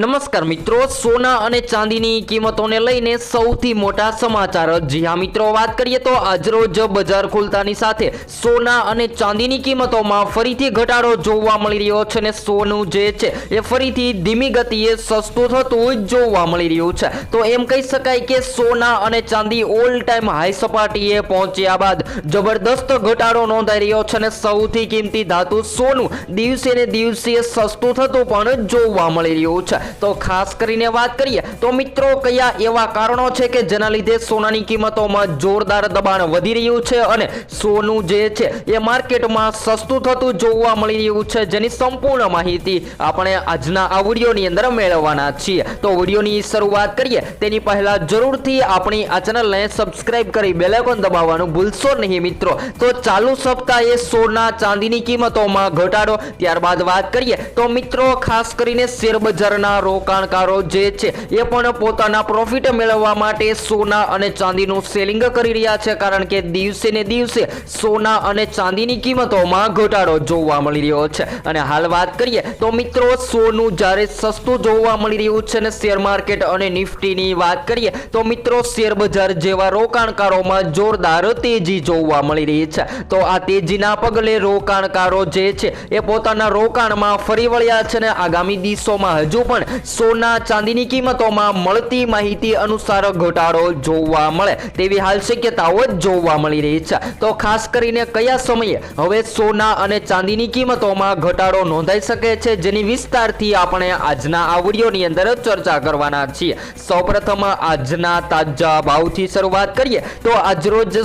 નમસ્કાર મિત્રો, સોના અને ચાંદીની કિંમતોને લઈને સૌથી મોટા સમાચાર। જી હા મિત્રો, વાત કરીએ તો આજરોજ બજાર ખુલતાની સાથે સોના અને ચાંદીની કિંમતોમાં ફરીથી ઘટાડો જોવા મળી રહ્યો છે અને સોનું જે છે એ ફરીથી ધીમી ગતિએ સસ્તું થતું જોવા મળી રહ્યું છે। તો એમ કહી શકાય કે સોના અને ચાંદી ઓલ ટાઈમ હાઈ સપાટીએ પહોંચ્યા બાદ જબરદસ્ત ઘટાડો નોંધાઈ રહ્યો છે અને સૌથી કિંમતી ધાતુ સોનું દિવસે ને દિવસે સસ્તું થતું પણ જોવા મળી રહ્યું છે। તો ખાસ કરીને વાત કરીએ તો મિત્રો કયા એવા કારણો છે કે જેના લીધે સોનાની કિંમતોમાં જોરદાર દબાણ વધી રહ્યું છે અને સોનું જે છે એ માર્કેટમાં સસ્તું થતું જોવા મળી રહ્યું છે, જેની સંપૂર્ણ માહિતી આપણે આજના આ વિડીયોની અંદર મેળવવાના છીએ। તો વિડીયોની શરૂઆત કરીએ તેની પહેલા જરૂરથી આપણી આ ચેનલને સબસ્ક્રાઇબ કરી બેલ આઇકોન દબાવવાનું ભૂલશો નહીં મિત્રો। તો ચાલુ સપ્તાહે સોના ચાંદીની કિંમતોમાં ઘટાડો, ત્યારબાદ વાત કરીએ તો મિત્રો ખાસ કરીને શેર બજારના રોકાણકારો જે છે એ પણ પોતાના પ્રોફિટ મેળવવા માટે સોના અને ચાંદીનું સેલિંગ કરી રહ્યા છે, કારણ કે દિવસે ને દિવસે સોના અને ચાંદીની કિંમતોમાં ઘટાડો જોવા મળી રહ્યો છે। અને હાલ વાત કરીએ તો મિત્રો સોનું જ્યારે સસ્તું જોવા મળી રહ્યું છે અને શેર માર્કેટ અને નિફ્ટીની વાત કરીએ તો મિત્રો શેર બજાર જેવા રોકાણકારોમાં જોરદાર તેજી જોવા મળી રહી છે। તો આ તેજીના પગલે રોકાણકારો જે છે એ પોતાના રોકાણમાં ફરી વળ્યા છે અને આગામી દિવસોમાં હજુ પણ સોના ચાંદીની કિંમતોમાં મળતી માહિતી અનુસાર ઘટાડો જોવા મળે તેવી હાલ શક્યતાઓ જોવા મળી રહી છે। તો ખાસ કરીને કયા સમયે હવે સોના અને ચાંદીની કિંમતોમાં ઘટાડો નોંધાઈ શકે છે, જેની વિસ્તારથી આપણે આજના આ વિડીયોની અંદર ચર્ચા કરવાના છીએ। સૌપ્રથમ આજના તાજા ભાવથી શરૂઆત કરીએ તો આજરોજ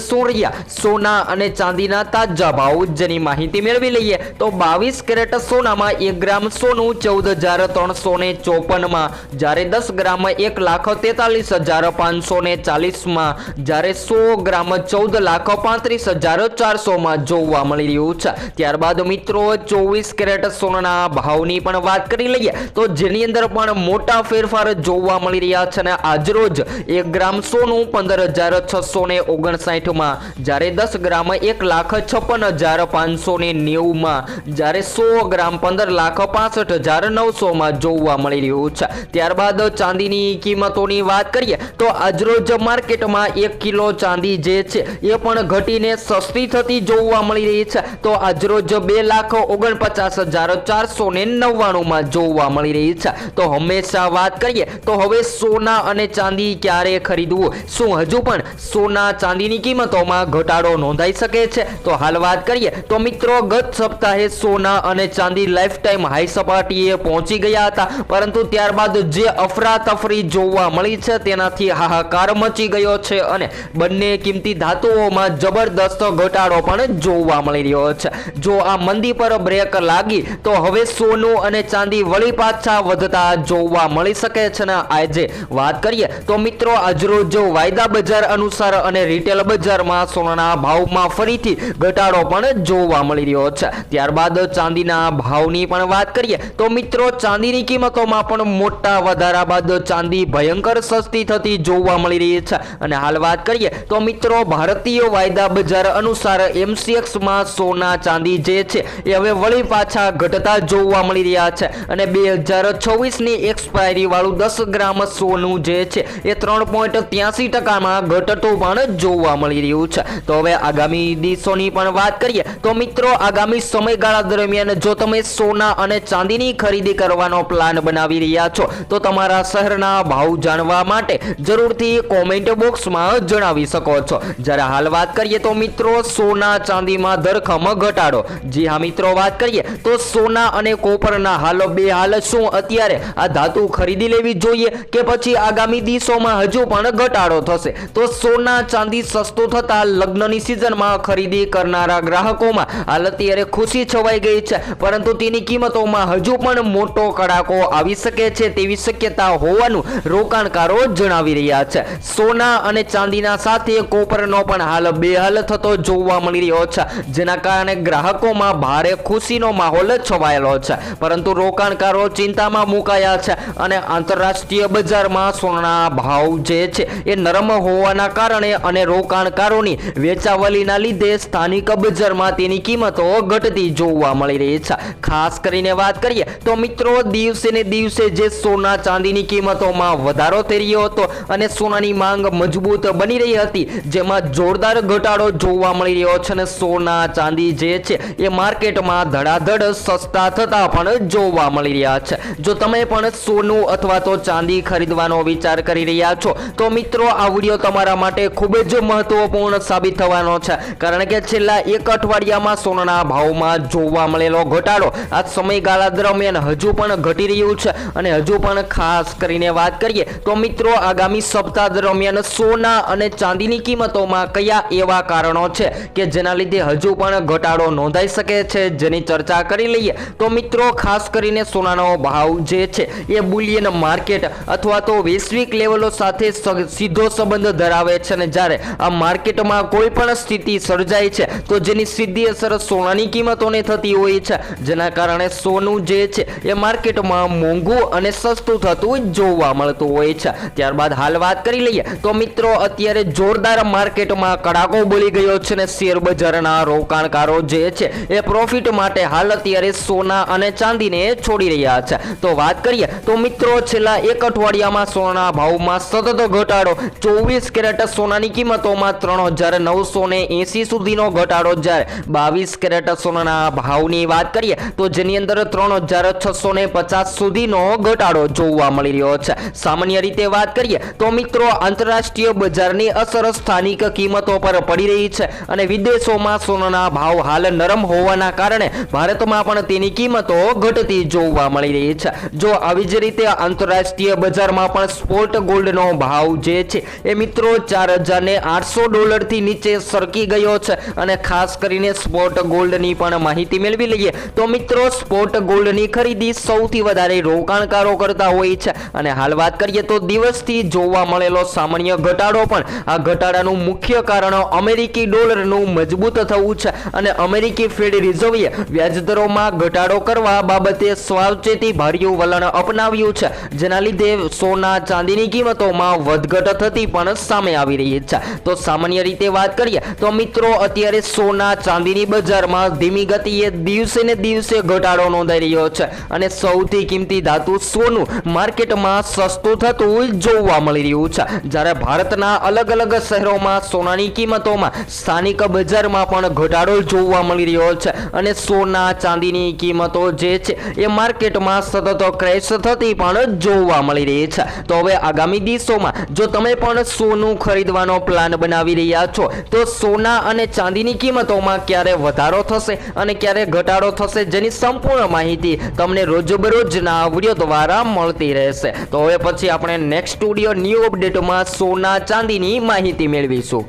સોના અને ચાંદીના તાજા ભાવ જેની માહિતી મેળવી લઈએ તો 22 કેરેટ સોનામાં 1 ગ્રામ સોનું 14,354 માં, જ્યારે 10 ગ્રામ 1,43,540 માં, જ્યારે 100 ગ્રામ 14,35,400 માં જોવા મળી રહ્યું છે। ત્યારબાદ મિત્રો 24 કેરેટ સોનાના ભાવની પણ વાત કરી લઈએ તો જેની અંદર પણ મોટા ફેરફાર જોવા મળી રહ્યા છે અને આજરોજ 1 ગ્રામ સોનું 15,659 માં, જ્યારે 10 ગ્રામ 1,56,590 માં, જ્યારે 100 ગ્રામ 15,65,900 માં જોવા મળી રહ્યું છે। ત્યારબાદ ચાંદીની કિંમતોની વાત કરીએ તો આજરોજ માર્કેટમાં 1 કિલો ચાંદી જે છે એ પણ ઘટીને સસ્તી થતી જોવા મળી રહી છે। તો આજરોજ 2,49,499 માં જોવા મળી રહી છે। તો હંમેશા વાત કરીએ તો હવે સોના અને ચાંદી ક્યારે ખરીદવું, શું હજુ પણ સોના ચાંદીની કિંમતોમાં ઘટાડો નોંધાઈ શકે છે? તો હાલ વાત કરીએ તો મિત્રો ગત સપ્તાહે સોના અને ચાંદી લાઈફ ટાઈમ હાઈ સપાટીએ પહોંચી ગયા હતા, પરંતુ ત્યારબાદ જે અફરાતફરી જોવા મળી છે તેનાથી હાહાકાર મચી ગયો છે અને બંને કિંમતી ધાતુઓમાં જબરદસ્ત ઘટાડો પણ જોવા મળી રહ્યો છે। જો આ મંદી પર બ્રેક લાગી તો હવે સોનું અને ચાંદી વળી પાછા વધતા જોવા મળી શકે છે। અને આજે વાત કરીએ તો મિત્રો આજરોજ વાયદા બજાર અનુસાર અને રિટેલ બજારમાં સોનાના ભાવમાં ફરીથી ઘટાડો પણ જોવા મળી રહ્યો છે। ત્યારબાદ ચાંદીના ભાવની પણ વાત કરીએ તો મિત્રો ચાંદીની કિંમતોમાં પણ મોટા વધારા બાદ ચાંદી ભયંકર સસ્તી થતી જોવા મળી રહી છે। અને હાલ વાત કરીએ તો મિત્રો ભારતીય વાયદા બજાર અનુસાર MCX માં સોના ચાંદી જે છે એ હવે વળી પાછા ઘટતા જોવા મળી રહ્યા છે અને 2026 ની એક્સપાયરી વાળું 10 ગ્રામ સોનું જે છે એ 3.83% માં ઘટતું પણ જોવા મળી રહ્યું છે। તો હવે આગામી દિવસોની પણ વાત કરીએ તો મિત્રો આગામી સમયગાળા દરમિયાન જો તમે સોના અને ચાંદીની ખરીદી કરવાનો પ્લાન બનાવી રહ્યા છો તો તમારા શહેરના ભાવ જાણવા માટે જરૂરથી કોમેન્ટ બોક્સમાં જણાવી શકો છો। જ્યારે હાલ વાત કરીએ તો મિત્રો સોના ચાંદીમાં ધરખમ ઘટાડો। જી હા મિત્રો, વાત કરીએ તો સોના અને કોપરના હાલ શું અત્યારે આ ધાતુ ખરીદી લેવી જોઈએ કે પછી આગામી દિવસોમાં હજુ પણ ઘટાડો થશે? તો સોના ચાંદી સસ્તું થતા લગ્નની સિઝનમાં ખરીદી કરનારા ગ્રાહકોમાં હાલ અત્યારે ખુશી છવાઈ ગઈ છે, પરંતુ તેની કિંમતોમાં હજુ પણ મોટો કડાકો આવી શકે છે તેવી શક્યતા હોવાનું રોકાણકારો જણાવી રહ્યા છે। સોના અને ચાંદીના સાથે કોપરનો પણ હાલ બેહાલ થતો જોવા મળી રહ્યો છે, જેના કારણે ગ્રાહકોમાં ભારે ખુશીનો માહોલ છવાયેલો છે, પરંતુ રોકાણકારો ચિંતામાં મુકાયા છે અને આંતરરાષ્ટ્રીય બજારમાં સોનાના ભાવ જે છે એ નરમ હોવાના કારણે અને રોકાણકારોની વેચાવલીના લીધે સ્થાનિક બજારમાં તેની કિંમતો ઘટતી જોવા મળી રહી છે। ખાસ કરીને વાત કરીએ તો મિત્રો દિવસે ને દિવસે દિવસે જે સોના ચાંદીની કિંમતોમાં વધારો થઈ રહ્યો હતો અને સોનાની માંગ મજબૂત બની રહી હતી, જેમાં જોરદાર ઘટાડો જોવા મળી રહ્યો છે અને સોના ચાંદી જે છે એ માર્કેટમાં ધડાધડ સસ્તા થતા પણ જોવા મળી રહ્યા છે. જો તમે પણ સોનું અથવા તો ચાંદી ખરીદવાનો વિચાર કરી રહ્યા છો તો મિત્રો આ વિડીયો તમારા માટે ખૂબ જ મહત્વપૂર્ણ સાબિત થવાનો છે, કારણ કે છેલ્લા એક અઠવાડિયામાં સોનાના ભાવમાં જોવા મળેલો ઘટાડો આ સમયગાળા દરમિયાન હજુ પણ ઘટી રહ્યું છે. અને હજુ પણ ખાસ કરીને વાત કરીએ તો મિત્રો આગામી સપ્તાહ દરમિયાન સોના અને ચાંદીની કિંમતોમાં કયા એવા કારણો છે કે જેના લીધે હજુ પણ ઘટાડો નોંધાઈ શકે છે, જેની ચર્ચા કરી લઈએ. તો મિત્રો ખાસ કરીને સોનાનો ભાવ જે છે એ બુલિયન માર્કેટ અથવા તો વૈશ્વિક લેવલો સાથે સીધો સંબંધ ધરાવે છે, અને જ્યારે આ માર્કેટમાં કોઈ પણ સ્થિતિ સર્જાય છે તો જેની સીધી અસર સોનાની કિંમતોને થતી હોય છે, જેના કારણે સોનું જે છે એ માર્કેટમાં મોંઘું અને સસ્તું થતું જોવા મળતું હોય છે. ત્યારબાદ હાલ વાત કરી લઈએ તો મિત્રો અત્યારે જોરદાર માર્કેટમાં કડાકો બોલી ગયો છે અને શેર બજારના રોકાણકારો જે છે એ પ્રોફિટ માટે હાલ અત્યારે સોના અને ચાંદીને છોડી રહ્યા છે. તો વાત કરીએ તો મિત્રો છેલ્લા એક અઠવાડિયામાં સોનાના ભાવમાં સતત ઘટાડો, 24 કેરેટ સોનાની કિંમતોમાં 3980 સુધીનો ઘટાડો, જ્યારે 22 કેરેટ સોનાના ભાવની વાત કરીએ તો જેની અંદર 3650 સુધીનો ઘટાડો જોવા મળી રહ્યો છે. સામાન્ય રીતે વાત કરીએ તો મિત્રો આંતરરાષ્ટ્રીય બજારની અસર સ્થાનિક કિંમતો પર પડી રહી છે અને વિદેશોમાં સોનાના ભાવ હાલ નરમ હોવાના કારણે ભારતમાં પણ તેની કિંમતો ઘટતી જોવા મળી રહી છે. જો આવી જ રીતે આંતરરાષ્ટ્રીય બજારમાં પણ સ્પોટ ગોલ્ડનો ભાવ જે છે એ મિત્રો $4800 થી નીચે સરકી ગયો છે. અને ખાસ કરીને સ્પોટ ગોલ્ડની પણ માહિતી મેળવી લઈએ તો મિત્રો સ્પોટ ગોલ્ડની ખરીદી સૌથી વધારે રોકાણકારો કરતા હોય છે. અને હાલ વાત કરીએ તો દિવસથી જોવા મળેલો સામાન્ય ઘટાડો પણ આ ઘટાડાનું મુખ્ય કારણ અમેરિકી ડોલરનું મજબૂત થવું છે અને અમેરિકી ફેડ રિઝર્વે વ્યાજદરોમાં ઘટાડો કરવા બાબતે સાવચેતી ભર્યું વલણ અપનાવ્યું છે, જેના લીધે સોના ચાંદીની કિંમતોમાં વધઘટ થતી પણ સામે આવી રહી છે. તો સામાન્ય રીતે વાત કરીએ તો મિત્રો અત્યારે સોના ચાંદીની બજારમાં ધીમી ગતિએ દિવસે ને દિવસે ઘટાડો નોંધાઈ રહ્યો છે અને સૌથી કિંમતી ધાતુ સોનું માર્કેટમાં સસ્તું થતું જોવા મળી રહ્યું છે, જ્યારે ભારતના અલગ અલગ શહેરોમાં સોનાની કિંમતોમાં સ્થાનિક બજારમાં પણ ઘટાડો જોવા મળી રહ્યો છે અને સોના ચાંદીની કિંમતો જે છે એ માર્કેટમાં સતત ક્રેશ થતી પણ જોવા મળી રહી છે. તો હવે આગામી દિવસોમાં જો તમે પણ સોનું ખરીદવાનો પ્લાન બનાવી રહ્યા છો તો સોના અને ચાંદીની કિંમતોમાં ક્યારે વધારો થશે અને ક્યારે ઘટાડો થશે, જેની સંપૂર્ણ માહિતી તમને રોજબરોજના વિડીયો દ્વારા મળતી રહેશે. તો હવે પછી આપણે નેક્સ્ટ વિડીયો ન્યૂ અપડેટમાં સોના ચાંદીની માહિતી મેળવીશું.